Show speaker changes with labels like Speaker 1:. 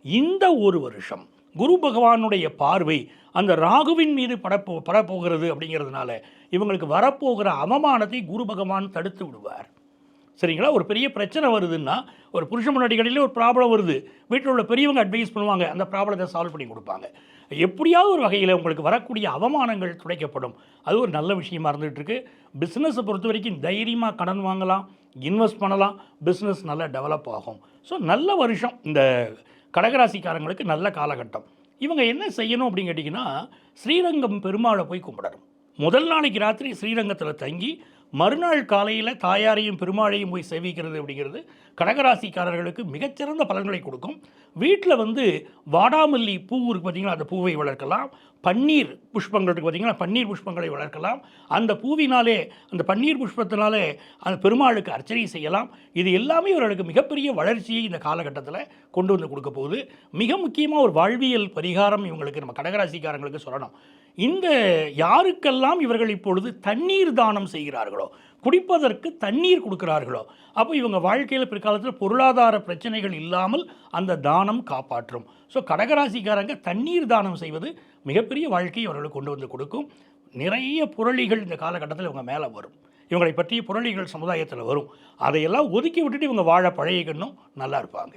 Speaker 1: இந்த ஒரு வருஷம் குரு பகவானுடைய பார்வை அந்த ராகுவின் மீது படப்போகிறது அப்படிங்கிறதுனால இவங்களுக்கு வரப்போகிற அவமானத்தை குரு பகவான் தடுத்து விடுவார். சரிங்களா? ஒரு பெரிய பிரச்சனை வருதுன்னா, ஒரு புருஷ முன்னாடிகளிலே ஒரு ப்ராப்ளம் வருது, வீட்டில் உள்ள பெரியவங்க அட்வைஸ் பண்ணுவாங்க, அந்த ப்ராப்ளத்தை சால்வ் பண்ணி கொடுப்பாங்க. எப்படியாவது ஒரு வகையில் உங்களுக்கு வரக்கூடிய அவமானங்கள் துடைக்கப்படும். அது ஒரு நல்ல விஷயமா இருந்துகிட்ருக்கு. பிஸ்னஸை பொறுத்த வரைக்கும் தைரியமாக கடன் வாங்கலாம், இன்வெஸ்ட் பண்ணலாம், பிஸ்னஸ் நல்லா டெவலப் ஆகும். ஸோ நல்ல வருஷம் இந்த கடகராசிக்காரங்களுக்கு, நல்ல காலகட்டம். இவங்க என்ன செய்யணும் அப்படின்னு கேட்டிங்கன்னா, ஸ்ரீரங்கம் பெருமாளை போய் கும்பிடணும். முதல் நாளைக்கு ராத்திரி ஸ்ரீரங்கத்தில் தங்கி மறுநாள் காலையில் தாயாரையும் பெருமாளையும் போய் சேவிக்கிறது அப்படிங்கிறது கடகராசிக்காரர்களுக்கு மிகச்சிறந்த பலன்களை கொடுக்கும். வீட்டில் வாடாமல்லி பூ இருக்குது பார்த்திங்கன்னா, அந்த பூவை வளர்க்கலாம். பன்னீர் புஷ்பங்கள் இருக்குது பார்த்திங்கன்னா, பன்னீர் புஷ்பங்களை வளர்க்கலாம். அந்த பூவினாலே, அந்த பன்னீர் புஷ்பத்தினாலே அந்த பெருமாளுக்கு அர்ச்சனை செய்யலாம். இது எல்லாமே இவர்களுக்கு மிகப்பெரிய வளர்ச்சியை இந்த காலகட்டத்தில் கொண்டு வந்து கொடுக்க போகுது. மிக முக்கியமாக ஒரு வாழ்வியல் பரிகாரம் இவங்களுக்கு, நம்ம கடகராசிக்காரங்களுக்கு சொல்லணும். இந்த யாருக்கெல்லாம் இவர்கள் இப்பொழுது தண்ணீர் தானம் செய்கிறார்களோ, குடிப்பதற்கு தண்ணீர் கொடுக்கிறார்களோ, அப்போ இவங்க வாழ்க்கையில் பிற்காலத்தில் பொருளாதார பிரச்சனைகள் இல்லாமல் அந்த தானம் காப்பாற்றும். ஸோ கடகராசிக்காரங்க தண்ணீர் தானம் செய்வது மிகப்பெரிய வாழ்க்கையை இவர்களுக்கு கொண்டு வந்து கொடுக்கும். நிறைய புரளிகள் இந்த காலகட்டத்தில் இவங்க மேலே வரும். இவங்களை பற்றிய புரளிகள் சமுதாயத்தில் வரும். அதையெல்லாம் ஒதுக்கி விட்டுட்டு இவங்க வாழ பழகிக்கணும், நல்லா இருப்பாங்க.